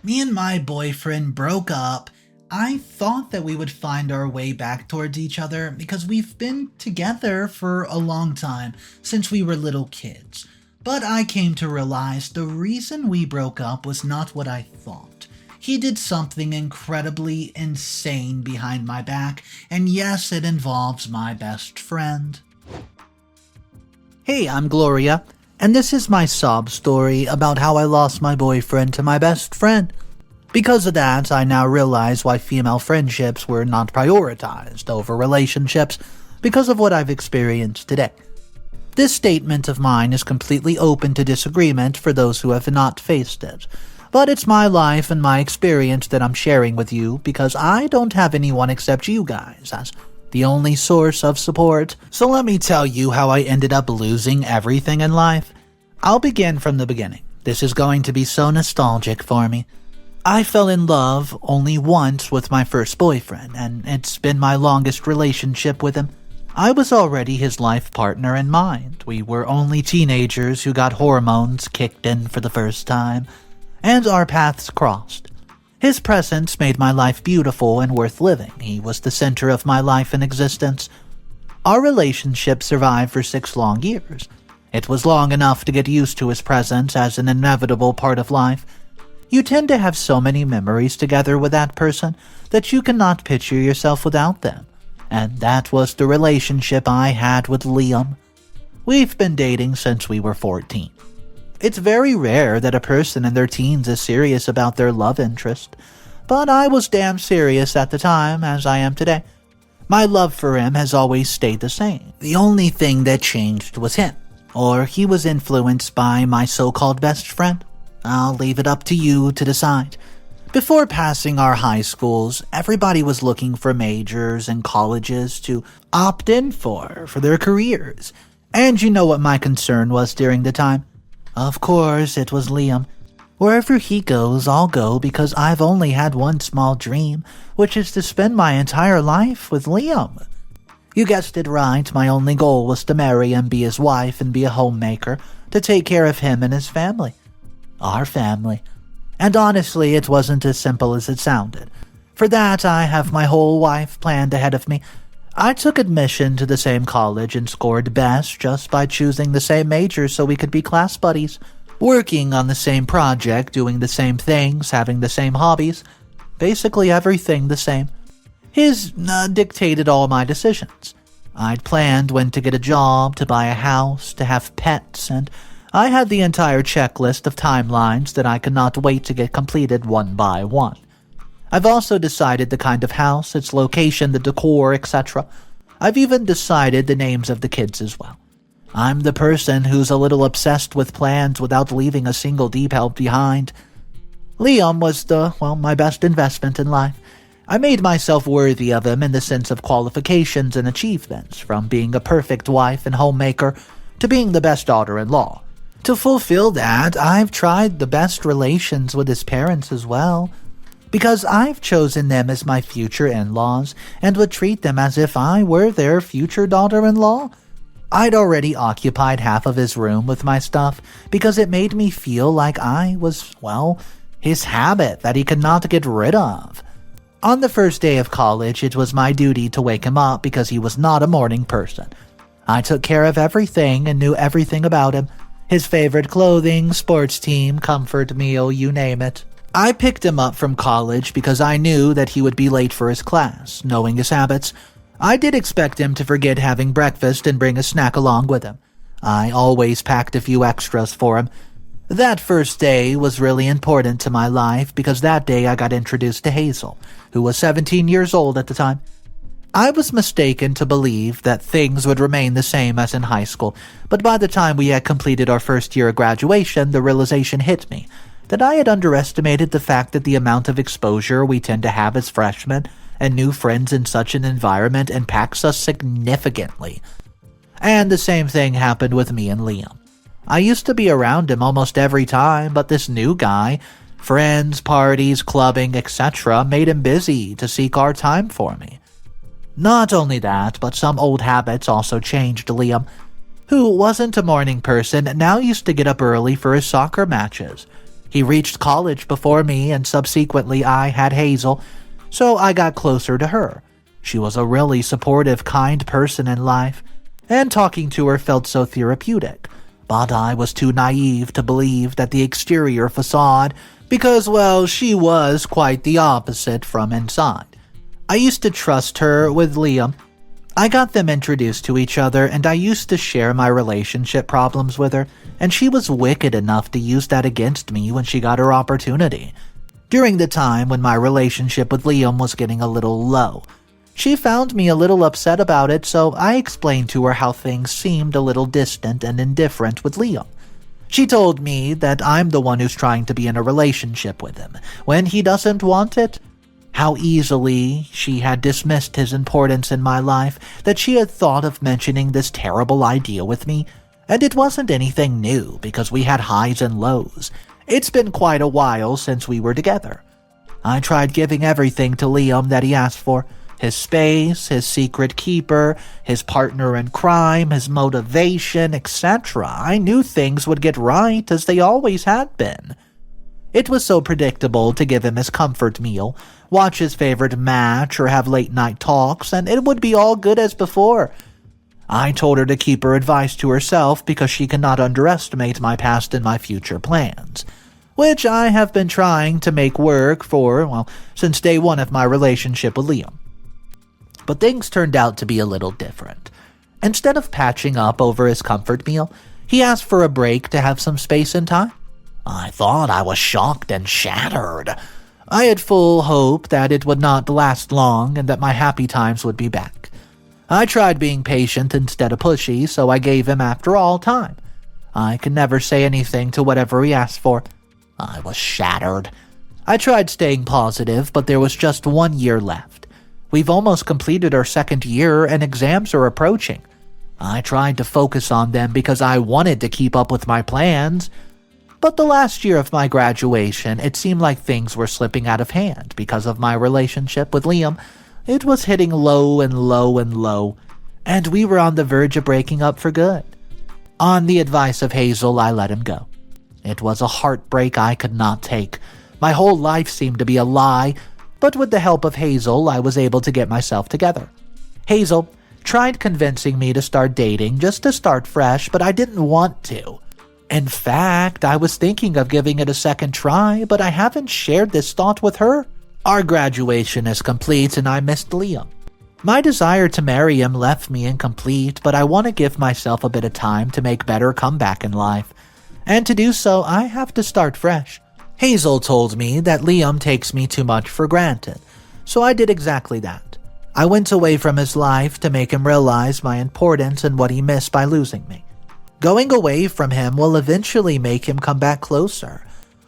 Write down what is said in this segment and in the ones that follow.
Me and my boyfriend broke up. I thought that we would find our way back towards each other because we've been together for a long time, since we were little kids. But I came to realize the reason we broke up was not what I thought. He did something incredibly insane behind my back, and yes, it involves my best friend. Hey, I'm Gloria, and this is my sob story about how I lost my boyfriend to my best friend. Because of that, I now realize why female friendships were not prioritized over relationships because of what I've experienced today. This statement of mine is completely open to disagreement for those who have not faced it, but it's my life and my experience that I'm sharing with you because I don't have anyone except you guys as the only source of support. So let me tell you how I ended up losing everything in life. I'll begin from the beginning. This is going to be so nostalgic for me. I fell in love only once with my first boyfriend, and it's been my longest relationship with him. I was already his life partner in mind. We were only teenagers who got hormones kicked in for the first time, and our paths crossed. His presence made my life beautiful and worth living. He was the center of my life and existence. Our relationship survived for 6 long years. It was long enough to get used to his presence as an inevitable part of life. You tend to have so many memories together with that person that you cannot picture yourself without them. And that was the relationship I had with Liam. We've been dating since we were 14. It's very rare that a person in their teens is serious about their love interest, but I was damn serious at the time, as I am today. My love for him has always stayed the same. The only thing that changed was him, or he was influenced by my so-called best friend. I'll leave it up to you to decide. Before passing our high schools, everybody was looking for majors and colleges to opt in for their careers. And you know what my concern was during the time? Of course, it was Liam. Wherever he goes, I'll go because I've only had one small dream, which is to spend my entire life with Liam. You guessed it right, my only goal was to marry and be his wife and be a homemaker, to take care of him and his family. Our family. And honestly, it wasn't as simple as it sounded. For that, I have my whole life planned ahead of me. I took admission to the same college and scored best just by choosing the same major so we could be class buddies, working on the same project, doing the same things, having the same hobbies, basically everything the same. His dictated all my decisions. I'd planned when to get a job, to buy a house, to have pets, and I had the entire checklist of timelines that I could not wait to get completed one by one. I've also decided the kind of house, its location, the decor, etc. I've even decided the names of the kids as well. I'm the person who's a little obsessed with plans without leaving a single detail behind. Liam was my best investment in life. I made myself worthy of him in the sense of qualifications and achievements, from being a perfect wife and homemaker to being the best daughter-in-law. To fulfill that, I've tried the best relations with his parents as well, because I've chosen them as my future in-laws and would treat them as if I were their future daughter-in-law. I'd already occupied half of his room with my stuff because it made me feel like I was, his habit that he could not get rid of. On the first day of college, it was my duty to wake him up because he was not a morning person. I took care of everything and knew everything about him. His favorite clothing, sports team, comfort meal, you name it. I picked him up from college because I knew that he would be late for his class. Knowing his habits, I did expect him to forget having breakfast and bring a snack along with him. I always packed a few extras for him. That first day was really important to my life because that day I got introduced to Hazel, who was 17 years old at the time. I was mistaken to believe that things would remain the same as in high school, but by the time we had completed our first year of graduation, the realization hit me that I had underestimated the fact that the amount of exposure we tend to have as freshmen and new friends in such an environment impacts us significantly. And the same thing happened with me and Liam. I used to be around him almost every time, but this new guy, friends, parties, clubbing, etc., made him busy to seek our time for me. Not only that, but some old habits also changed Liam, who wasn't a morning person, now used to get up early for his soccer matches. He reached college before me, and subsequently I had Hazel, so I got closer to her. She was a really supportive, kind person in life, and talking to her felt so therapeutic. But I was too naive to believe that the exterior facade, because, well, she was quite the opposite from inside. I used to trust her with Liam. I got them introduced to each other, and I used to share my relationship problems with her, and she was wicked enough to use that against me when she got her opportunity. During the time when my relationship with Liam was getting a little low, she found me a little upset about it, so I explained to her how things seemed a little distant and indifferent with Liam. She told me that I'm the one who's trying to be in a relationship with him when he doesn't want it. How easily she had dismissed his importance in my life, that she had thought of mentioning this terrible idea with me. And it wasn't anything new, because we had highs and lows. It's been quite a while since we were together. I tried giving everything to Liam that he asked for. His space, his secret keeper, his partner in crime, his motivation, etc. I knew things would get right, as they always had been. It was so predictable to give him his comfort meal, watch his favorite match, or have late-night talks, and it would be all good as before. I told her to keep her advice to herself because she cannot underestimate my past and my future plans, which I have been trying to make work for, since day one of my relationship with Liam. But things turned out to be a little different. Instead of patching up over his comfort meal, he asked for a break to have some space and time. I thought I was shocked and shattered. I had full hope that it would not last long and that my happy times would be back. I tried being patient instead of pushy, so I gave him, after all, time. I could never say anything to whatever he asked for. I was shattered. I tried staying positive, but there was just 1 year left. We've almost completed our second year and exams are approaching. I tried to focus on them because I wanted to keep up with my plans. But the last year of my graduation, it seemed like things were slipping out of hand because of my relationship with Liam. It was hitting low and low and low, and we were on the verge of breaking up for good. On the advice of Hazel, I let him go. It was a heartbreak I could not take. My whole life seemed to be a lie, but with the help of Hazel, I was able to get myself together. Hazel tried convincing me to start dating just to start fresh, but I didn't want to. In fact, I was thinking of giving it a second try, but I haven't shared this thought with her. Our graduation is complete and I missed Liam. My desire to marry him left me incomplete, but I want to give myself a bit of time to make better comeback in life. And to do so, I have to start fresh. Hazel told me that Liam takes me too much for granted, so I did exactly that. I went away from his life to make him realize my importance and what he missed by losing me. Going away from him will eventually make him come back closer.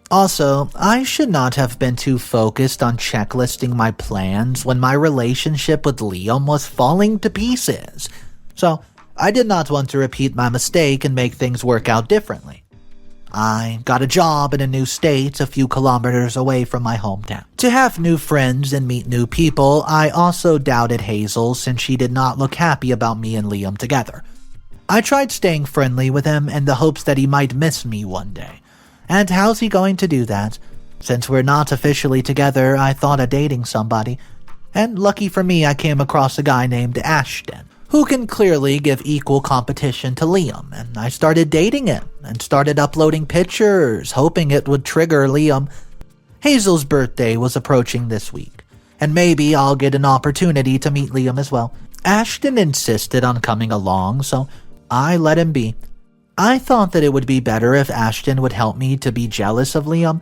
Also, I should not have been too focused on checklisting my plans when my relationship with Liam was falling to pieces. So, I did not want to repeat my mistake and make things work out differently. I got a job in a new state a few kilometers away from my hometown. To have new friends and meet new people, I also doubted Hazel since she did not look happy about me and Liam together. I tried staying friendly with him in the hopes that he might miss me one day. And how's he going to do that? Since we're not officially together, I thought of dating somebody. And lucky for me, I came across a guy named Ashton, who can clearly give equal competition to Liam, and I started dating him, and started uploading pictures, hoping it would trigger Liam. Hazel's birthday was approaching this week, and maybe I'll get an opportunity to meet Liam as well. Ashton insisted on coming along, so I let him be. I thought that it would be better if Ashton would help me to be jealous of Liam.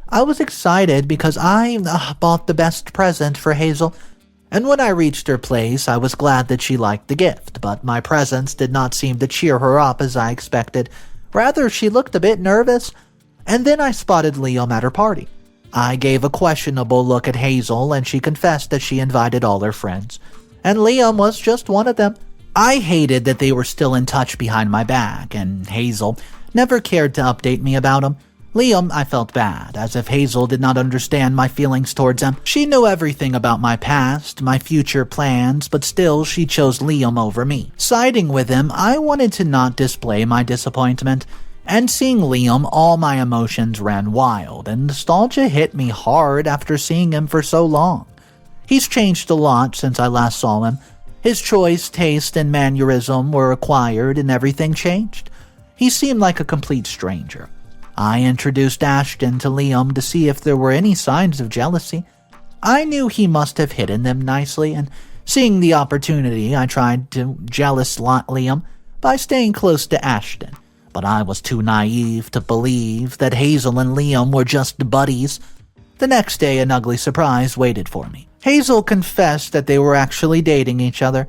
I was excited because I bought the best present for Hazel, and when I reached her place, I was glad that she liked the gift, but my presence did not seem to cheer her up as I expected. Rather, she looked a bit nervous, and then I spotted Liam at her party. I gave a questionable look at Hazel, and she confessed that she invited all her friends, and Liam was just one of them. I hated that they were still in touch behind my back, and Hazel never cared to update me about him. Liam, I felt bad, as if Hazel did not understand my feelings towards him. She knew everything about my past, my future plans, but still she chose Liam over me. Siding with him, I wanted to not display my disappointment, And seeing Liam, all my emotions ran wild, and nostalgia hit me hard after seeing him for so long. He's changed a lot since I last saw him. His choice, taste, and mannerism were acquired, and everything changed. He seemed like a complete stranger. I introduced Ashton to Liam to see if there were any signs of jealousy. I knew he must have hidden them nicely, and seeing the opportunity, I tried to jealous Liam by staying close to Ashton. But I was too naive to believe that Hazel and Liam were just buddies. The next day, an ugly surprise waited for me. Hazel confessed that they were actually dating each other.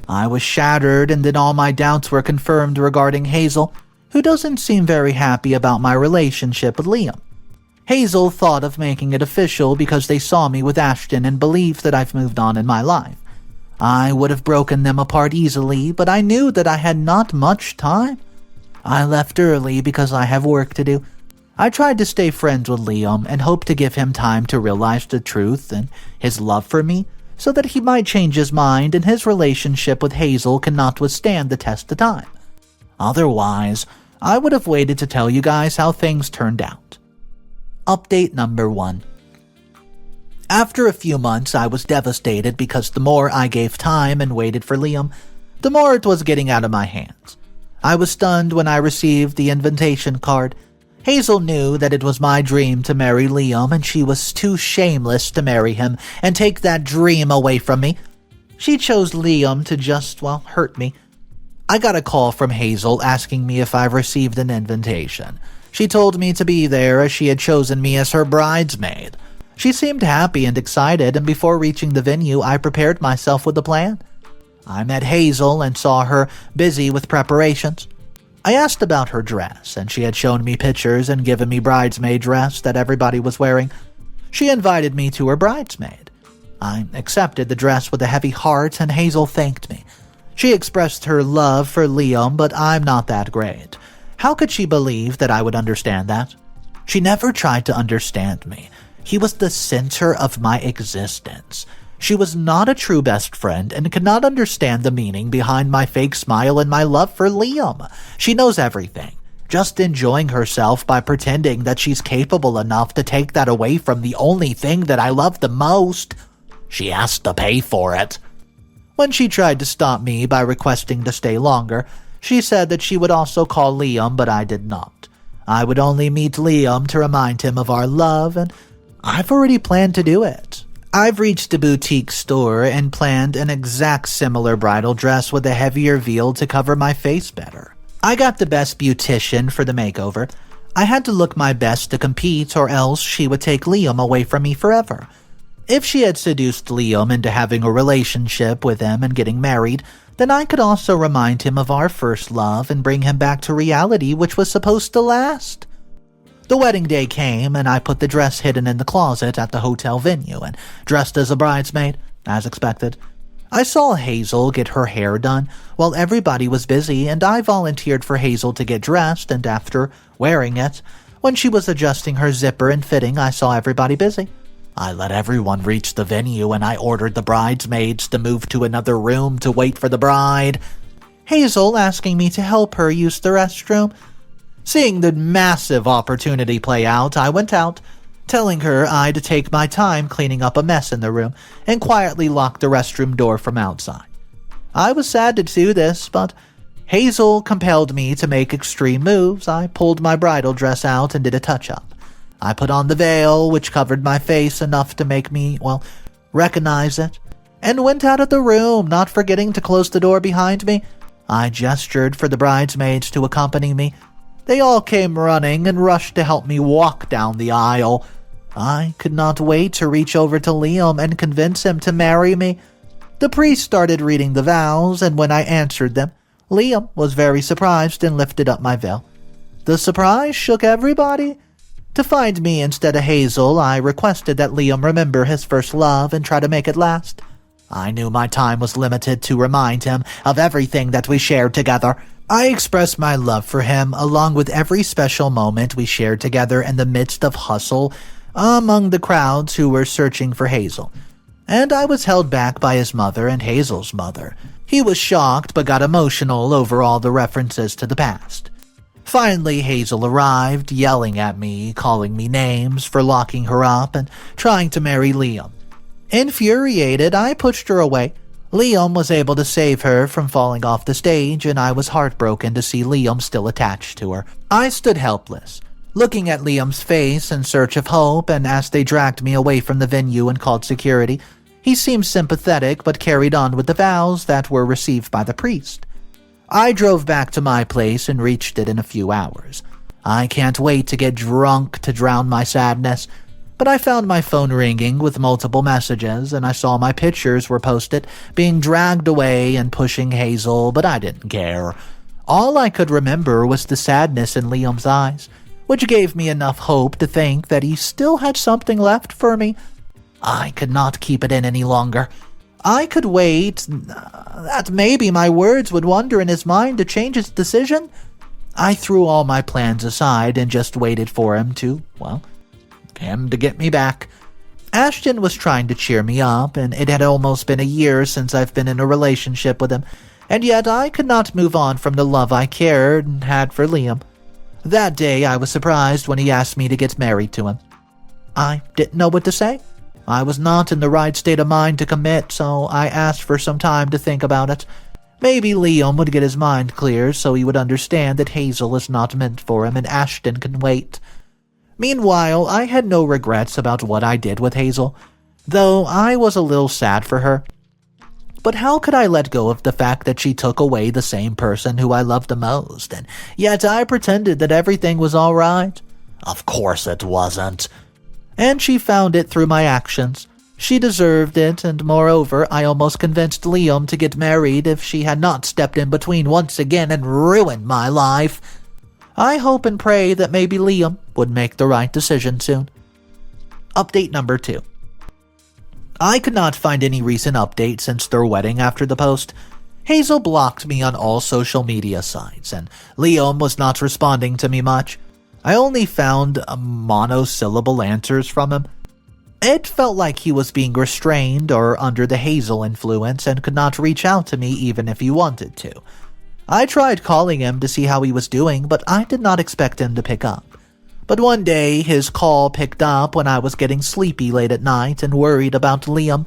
I was shattered, and then all my doubts were confirmed regarding Hazel, who doesn't seem very happy about my relationship with Liam. Hazel thought of making it official because they saw me with Ashton and believed that I've moved on in my life. I would have broken them apart easily, but I knew that I had not much time. I left early because I have work to do. I tried to stay friends with Liam and hoped to give him time to realize the truth and his love for me so that he might change his mind and his relationship with Hazel cannot withstand the test of time. Otherwise, I would have waited to tell you guys how things turned out. Update number 1. After a few months, I was devastated because the more I gave time and waited for Liam, the more it was getting out of my hands. I was stunned when I received the invitation card. Hazel knew that it was my dream to marry Liam, and she was too shameless to marry him and take that dream away from me. She chose Liam to just, hurt me. I got a call from Hazel asking me if I've received an invitation. She told me to be there as she had chosen me as her bridesmaid. She seemed happy and excited, and before reaching the venue, I prepared myself with a plan. I met Hazel and saw her busy with preparations. I asked about her dress, and she had shown me pictures and given me bridesmaid dress that everybody was wearing. She invited me to her bridesmaid. I accepted the dress with a heavy heart, and Hazel thanked me. She expressed her love for Liam, but I'm not that great. How could she believe that I would understand that? She never tried to understand me. He was the center of my existence. She was not a true best friend and could not understand the meaning behind my fake smile and my love for Liam. She knows everything, just enjoying herself by pretending that she's capable enough to take that away from the only thing that I love the most. She has to pay for it. When she tried to stop me by requesting to stay longer, she said that she would also call Liam, but I did not. I would only meet Liam to remind him of our love, and I've already planned to do it. I've reached a boutique store and planned an exact similar bridal dress with a heavier veil to cover my face better. I got the best beautician for the makeover. I had to look my best to compete, or else she would take Liam away from me forever. If she had seduced Liam into having a relationship with him and getting married, then I could also remind him of our first love and bring him back to reality, which was supposed to last. The wedding day came, and I put the dress hidden in the closet at the hotel venue and dressed as a bridesmaid, as expected. I saw Hazel get her hair done while everybody was busy, and I volunteered for Hazel to get dressed, and after wearing it, when she was adjusting her zipper and fitting, I saw everybody busy. I let everyone reach the venue, and I ordered the bridesmaids to move to another room to wait for the bride. Hazel asking me to help her use the restroom. Seeing the massive opportunity play out, I went out, telling her I'd take my time cleaning up a mess in the room, and quietly locked the restroom door from outside. I was sad to do this, but Hazel compelled me to make extreme moves. I pulled my bridal dress out and did a touch-up. I put on the veil, which covered my face enough to make me, recognize it, and went out of the room, not forgetting to close the door behind me. I gestured for the bridesmaids to accompany me. They all came running and rushed to help me walk down the aisle. I could not wait to reach over to Liam and convince him to marry me. The priest started reading the vows, and when I answered them, Liam was very surprised and lifted up my veil. The surprise shook everybody. To find me instead of Hazel, I requested that Liam remember his first love and try to make it last. I knew my time was limited to remind him of everything that we shared together. I expressed my love for him along with every special moment we shared together in the midst of hustle among the crowds who were searching for Hazel. And I was held back by his mother and Hazel's mother. He was shocked but got emotional over all the references to the past. Finally, Hazel arrived, yelling at me, calling me names for locking her up and trying to marry Liam. Infuriated, I pushed her away. Liam was able to save her from falling off the stage, and I was heartbroken to see Liam still attached to her. I stood helpless, looking at Liam's face in search of hope, and as they dragged me away from the venue and called security, he seemed sympathetic but carried on with the vows that were received by the priest. I drove back to my place and reached it in a few hours. I can't wait to get drunk to drown my sadness, but I found my phone ringing with multiple messages, and I saw my pictures were posted, being dragged away and pushing Hazel, but I didn't care. All I could remember was the sadness in Liam's eyes, which gave me enough hope to think that he still had something left for me. I could not keep it in any longer. I could wait, that maybe my words would wander in his mind to change his decision. I threw all my plans aside and just waited for him to get me back. Ashton was trying to cheer me up, and it had almost been a year since I've been in a relationship with him, and yet I could not move on from the love I cared and had for Liam. That day I was surprised when he asked me to get married to him. I didn't know what to say. I was not in the right state of mind to commit, so I asked for some time to think about it. Maybe Liam would get his mind clear so he would understand that Hazel is not meant for him and Ashton can wait. Meanwhile, I had no regrets about what I did with Hazel, though I was a little sad for her. But how could I let go of the fact that she took away the same person who I loved the most, and yet I pretended that everything was all right? Of course it wasn't. And she found it through my actions. She deserved it, and moreover, I almost convinced Liam to get married if she had not stepped in between once again and ruined my life. I hope and pray that maybe Liam would make the right decision soon. Update number 2. I could not find any recent updates since their wedding after the post. Hazel blocked me on all social media sites, and Liam was not responding to me much. I only found monosyllable answers from him. It felt like he was being restrained or under the Hazel influence and could not reach out to me even if he wanted to. I tried calling him to see how he was doing, but I did not expect him to pick up. But one day, his call picked up when I was getting sleepy late at night and worried about Liam.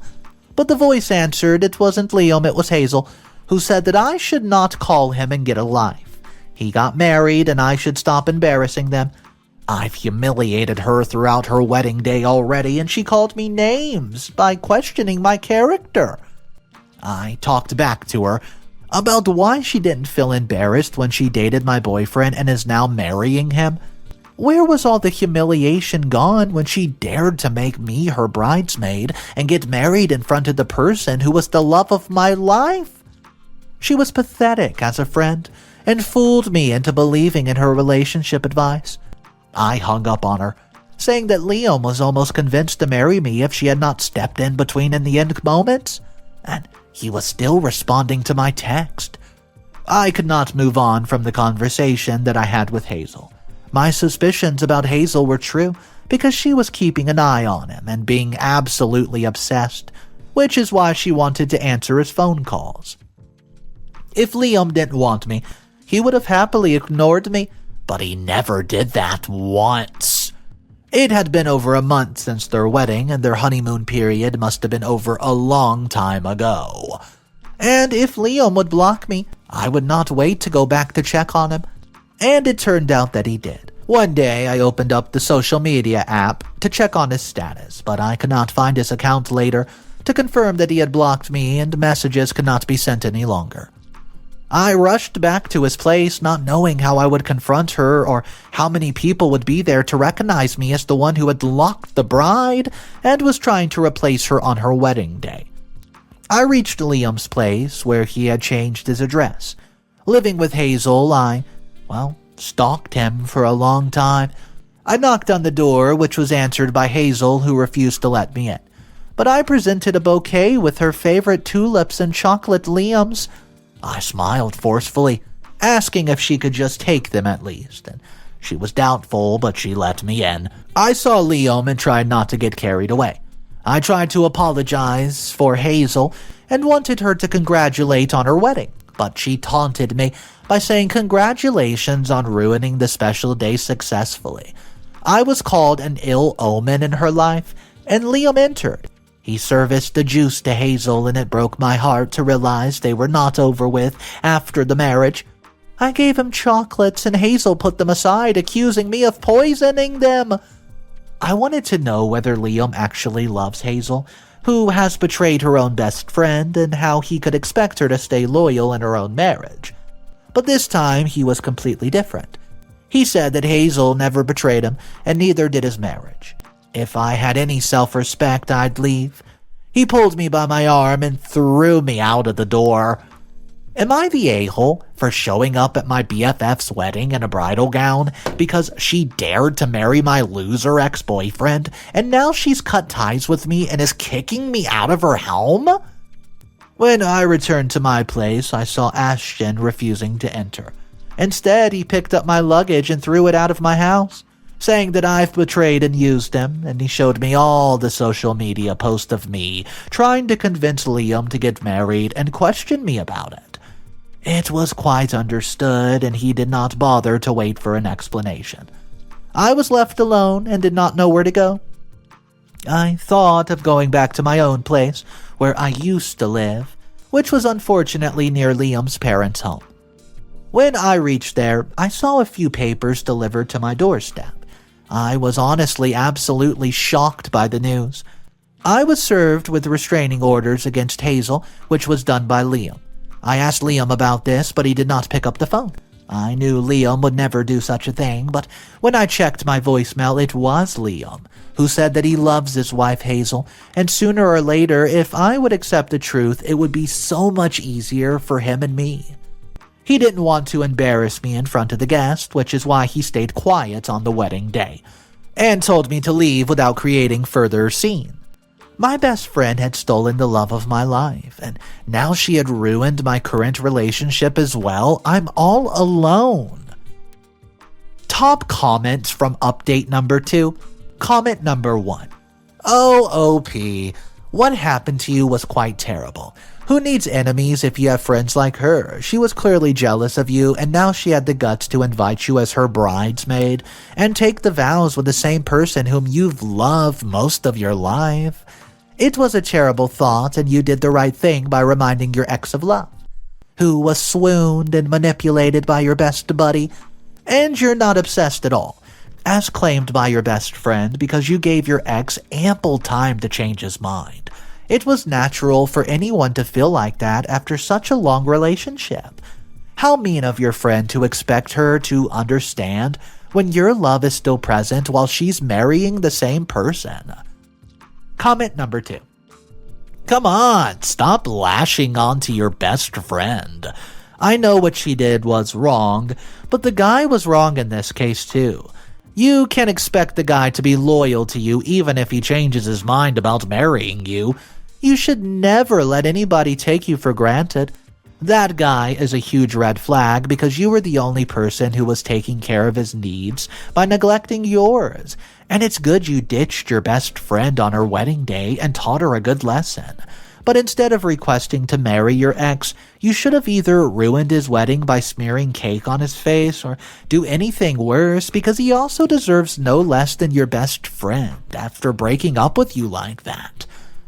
But the voice answered it wasn't Liam, it was Hazel, who said that I should not call him and get a life. He got married and I should stop embarrassing them. I've humiliated her throughout her wedding day already, and she called me names by questioning my character. I talked back to her about why she didn't feel embarrassed when she dated my boyfriend and is now marrying him. Where was all the humiliation gone when she dared to make me her bridesmaid and get married in front of the person who was the love of my life? She was pathetic as a friend and fooled me into believing in her relationship advice. I hung up on her, saying that Liam was almost convinced to marry me if she had not stepped in between in the end moments, and he was still responding to my text. I could not move on from the conversation that I had with Hazel. My suspicions about Hazel were true because she was keeping an eye on him and being absolutely obsessed, which is why she wanted to answer his phone calls. If Liam didn't want me, he would have happily ignored me, but he never did that once. It had been over a month since their wedding, and their honeymoon period must have been over a long time ago. And if Liam would block me, I would not wait to go back to check on him. And it turned out that he did. One day, I opened up the social media app to check on his status, but I could not find his account later to confirm that he had blocked me and messages could not be sent any longer. I rushed back to his place, not knowing how I would confront her or how many people would be there to recognize me as the one who had locked the bride and was trying to replace her on her wedding day. I reached Liam's place, where he had changed his address. Living with Hazel, I stalked him for a long time. I knocked on the door, which was answered by Hazel, who refused to let me in. But I presented a bouquet with her favorite tulips and chocolate Liam's. I smiled forcefully, asking if she could just take them at least, and she was doubtful, but she let me in. I saw Liam and tried not to get carried away. I tried to apologize for Hazel and wanted her to congratulate on her wedding, but she taunted me by saying congratulations on ruining the special day successfully. I was called an ill omen in her life, and Liam entered. He serviced the juice to Hazel, and it broke my heart to realize they were not over with after the marriage. I gave him chocolates, and Hazel put them aside, accusing me of poisoning them. I wanted to know whether Liam actually loves Hazel, who has betrayed her own best friend, and how he could expect her to stay loyal in her own marriage. But this time, he was completely different. He said that Hazel never betrayed him, and neither did his marriage. If I had any self-respect, I'd leave. He pulled me by my arm and threw me out of the door. Am I the a-hole for showing up at my BFF's wedding in a bridal gown because she dared to marry my loser ex-boyfriend, and now she's cut ties with me and is kicking me out of her home? When I returned to my place, I saw Ashton refusing to enter. Instead, he picked up my luggage and threw it out of my house, saying that I've betrayed and used him, and he showed me all the social media posts of me trying to convince Liam to get married and questioned me about it. It was quite understood, and he did not bother to wait for an explanation. I was left alone and did not know where to go. I thought of going back to my own place, where I used to live, which was unfortunately near Liam's parents' home. When I reached there, I saw a few papers delivered to my doorstep. I was honestly absolutely shocked by the news. I was served with restraining orders against Hazel, which was done by Liam. I asked Liam about this, but he did not pick up the phone. I knew Liam would never do such a thing, but when I checked my voicemail, it was Liam, who said that he loves his wife Hazel, and sooner or later, if I would accept the truth, it would be so much easier for him and me. He didn't want to embarrass me in front of the guest, which is why he stayed quiet on the wedding day, and told me to leave without creating further scene. My best friend had stolen the love of my life, and now she had ruined my current relationship as well. I'm all alone. Top comments from update number 2. Comment number 1. Oh, OP, what happened to you was quite terrible. Who needs enemies if you have friends like her? She was clearly jealous of you, and now she had the guts to invite you as her bridesmaid and take the vows with the same person whom you've loved most of your life. It was a terrible thought, and you did the right thing by reminding your ex of love, who was swooned and manipulated by your best buddy, and you're not obsessed at all, as claimed by your best friend, because you gave your ex ample time to change his mind. It was natural for anyone to feel like that after such a long relationship. How mean of your friend to expect her to understand when your love is still present while she's marrying the same person. Comment number 2. Come on, stop lashing onto your best friend. I know what she did was wrong, but the guy was wrong in this case too. You can expect the guy to be loyal to you even if he changes his mind about marrying you. You should never let anybody take you for granted. That guy is a huge red flag because you were the only person who was taking care of his needs by neglecting yours. And it's good you ditched your best friend on her wedding day and taught her a good lesson. But instead of requesting to marry your ex, you should have either ruined his wedding by smearing cake on his face or do anything worse, because he also deserves no less than your best friend after breaking up with you like that.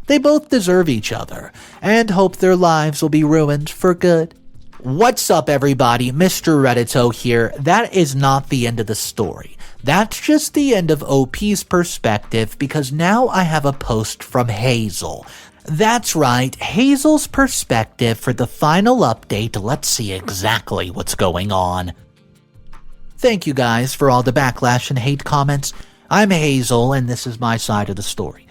They both deserve each other, and hope their lives will be ruined for good. What's up, everybody? Mr. Reddito here. That is not the end of the story. That's just the end of OP's perspective, because now I have a post from Hazel. That's right, Hazel's perspective for the final update. Let's see exactly what's going on. Thank you guys for all the backlash and hate comments. I'm Hazel, and this is my side of the story.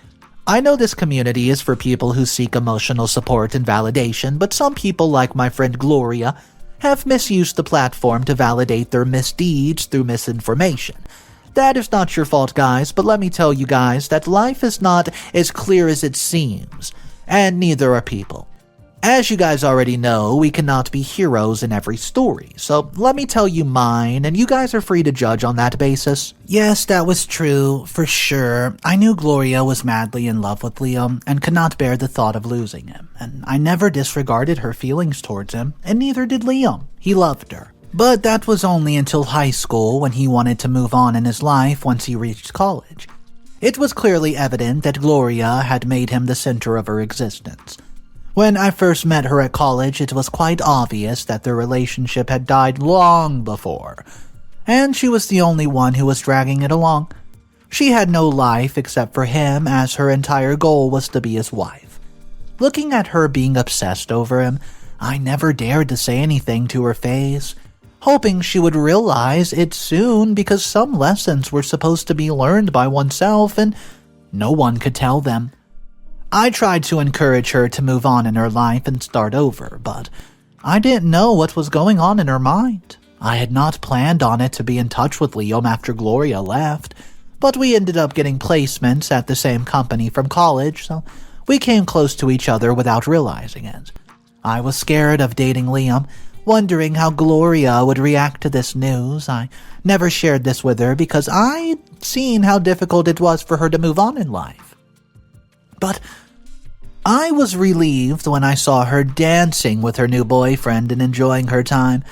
I know this community is for people who seek emotional support and validation, but some people, like my friend Gloria, have misused the platform to validate their misdeeds through misinformation. That is not your fault, guys, but let me tell you guys that life is not as clear as it seems, and neither are people. As you guys already know, we cannot be heroes in every story, so let me tell you mine, and you guys are free to judge on that basis. Yes, that was true, for sure. I knew Gloria was madly in love with Liam, and could not bear the thought of losing him, and I never disregarded her feelings towards him, and neither did Liam. He loved her, But that was only until high school, when he wanted to move on in his life once he reached college. It was clearly evident that Gloria had made him the center of her existence. When I first met her at college, it was quite obvious that their relationship had died long before, and she was the only one who was dragging it along. She had no life except for him, as her entire goal was to be his wife. Looking at her being obsessed over him, I never dared to say anything to her face, hoping she would realize it soon, because some lessons were supposed to be learned by oneself and no one could tell them. I tried to encourage her to move on in her life and start over, but I didn't know what was going on in her mind. I had not planned on it to be in touch with Liam after Gloria left, but we ended up getting placements at the same company from college, so we came close to each other without realizing it. I was scared of dating Liam, wondering how Gloria would react to this news. I never shared this with her because I'd seen how difficult it was for her to move on in life. But I was relieved when I saw her dancing with her new boyfriend and enjoying her time.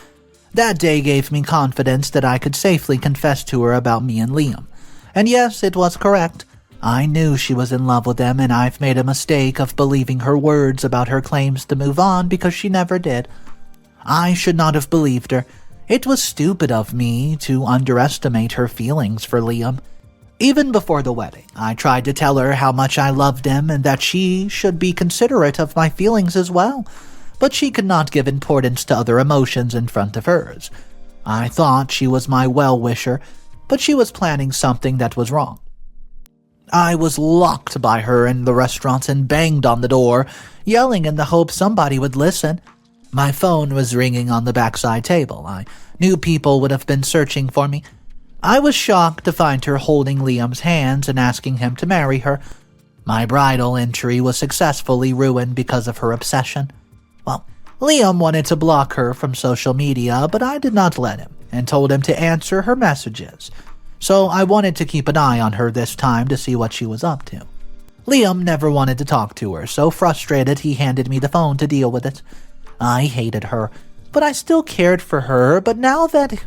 That day gave me confidence that I could safely confess to her about me and Liam. And yes, it was correct. I knew she was in love with him, and I've made a mistake of believing her words about her claims to move on because she never did. I should not have believed her. It was stupid of me to underestimate her feelings for Liam. Even before the wedding, I tried to tell her how much I loved him and that she should be considerate of my feelings as well, but she could not give importance to other emotions in front of hers. I thought she was my well-wisher, but she was planning something that was wrong. I was locked by her in the restaurant and banged on the door, yelling in the hope somebody would listen. My phone was ringing on the backside table. I knew people would have been searching for me. I was shocked to find her holding Liam's hands and asking him to marry her. My bridal entry was successfully ruined because of her obsession. Well, Liam wanted to block her from social media, but I did not let him, and told him to answer her messages. So I wanted to keep an eye on her this time to see what she was up to. Liam never wanted to talk to her, so frustrated he handed me the phone to deal with it. I hated her, but I still cared for her, but now that,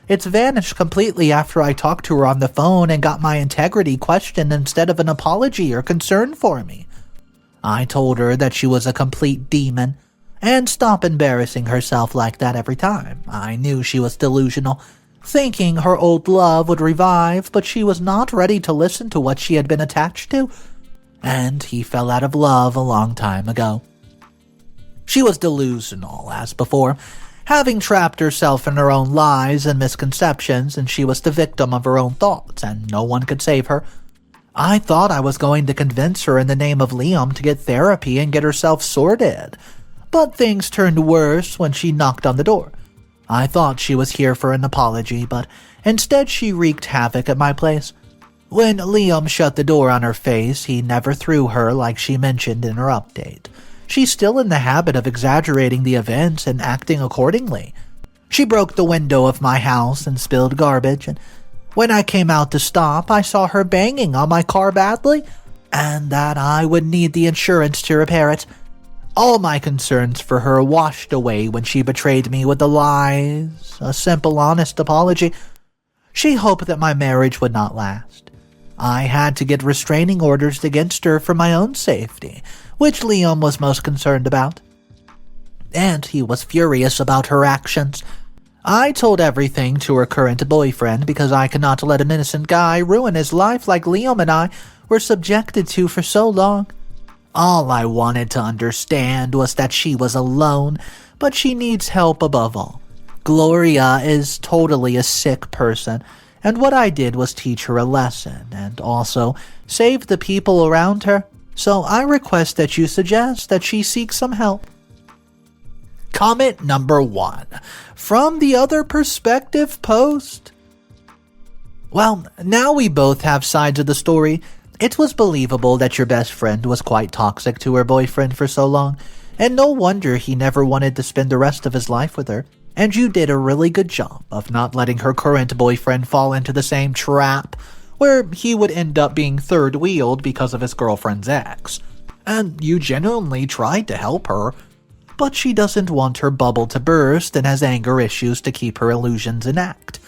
it's vanished completely after I talked to her on the phone and got my integrity questioned instead of an apology or concern for me. I told her that she was a complete demon, and stop embarrassing herself like that every time. I knew she was delusional, thinking her old love would revive, but she was not ready to listen to what she had been attached to, and he fell out of love a long time ago. She was delusional, as before, having trapped herself in her own lies and misconceptions, and she was the victim of her own thoughts, and no one could save her. I thought I was going to convince her in the name of Liam to get therapy and get herself sorted, but things turned worse when she knocked on the door. I thought she was here for an apology, but instead she wreaked havoc at my place. When Liam shut the door on her face, he never threw her like she mentioned in her update. She's still in the habit of exaggerating the events and acting accordingly. She broke the window of my house and spilled garbage, and when I came out to stop, I saw her banging on my car badly, and that I would need the insurance to repair it. All my concerns for her washed away when she betrayed me with the lies, a simple, honest apology. She hoped that my marriage would not last. I had to get restraining orders against her for my own safety, which Liam was most concerned about. And he was furious about her actions. I told everything to her current boyfriend because I could not let an innocent guy ruin his life like Liam and I were subjected to for so long. All I wanted to understand was that she was alone, but she needs help above all. Gloria is totally a sick person, and what I did was teach her a lesson and also save the people around her. So I request that you suggest that she seek some help. Comment number 1. From the Other Perspective post. Well, now we both have sides of the story. It was believable that your best friend was quite toxic to her boyfriend for so long, and no wonder he never wanted to spend the rest of his life with her. And you did a really good job of not letting her current boyfriend fall into the same trap, where he would end up being third-wheeled because of his girlfriend's ex. And you genuinely tried to help her. but she doesn't want her bubble to burst and has anger issues to keep her illusions intact.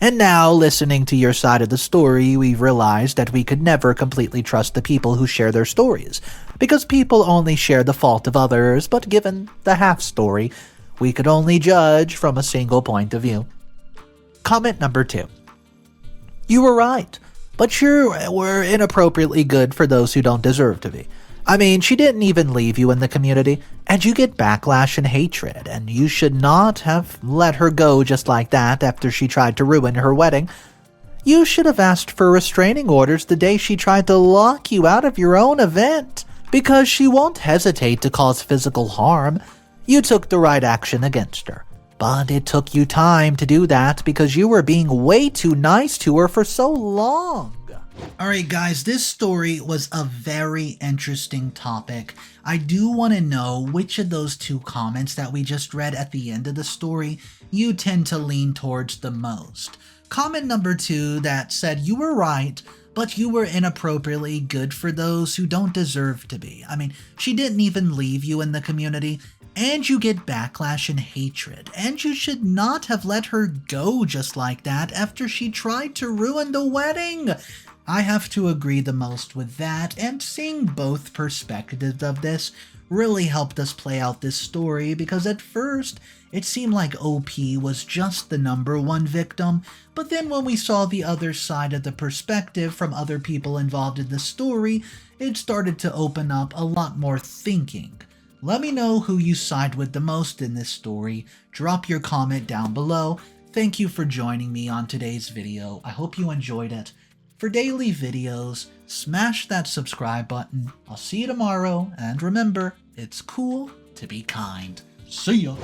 And now, listening to your side of the story, we've realized that we could never completely trust the people who share their stories, because people only share the fault of others, but given the half story, we could only judge from a single point of view. Comment number 2. You were right, but you were inappropriately good for those who don't deserve to be. I mean, she didn't even leave you in the community, and you get backlash and hatred, and you should not have let her go just like that after she tried to ruin her wedding. You should have asked for restraining orders the day she tried to lock you out of your own event, because she won't hesitate to cause physical harm. You took the right action against her, but it took you time to do that because you were being way too nice to her for so long. Alright guys, this story was a very interesting topic. I do want to know which of those 2 comments that we just read at the end of the story you tend to lean towards the most. Comment number 2 that said you were right, but you were inappropriately good for those who don't deserve to be. I mean, she didn't even leave you in the community, and you get backlash and hatred, and you should not have let her go just like that after she tried to ruin the wedding. I have to agree the most with that, and seeing both perspectives of this really helped us play out this story, because at first it seemed like OP was just the number 1 victim, but then when we saw the other side of the perspective from other people involved in the story, it started to open up a lot more thinking. Let me know who you side with the most in this story. Drop your comment down below. Thank you for joining me on today's video. I hope you enjoyed it. For daily videos, smash that subscribe button. I'll see you tomorrow, and remember, it's cool to be kind. See ya!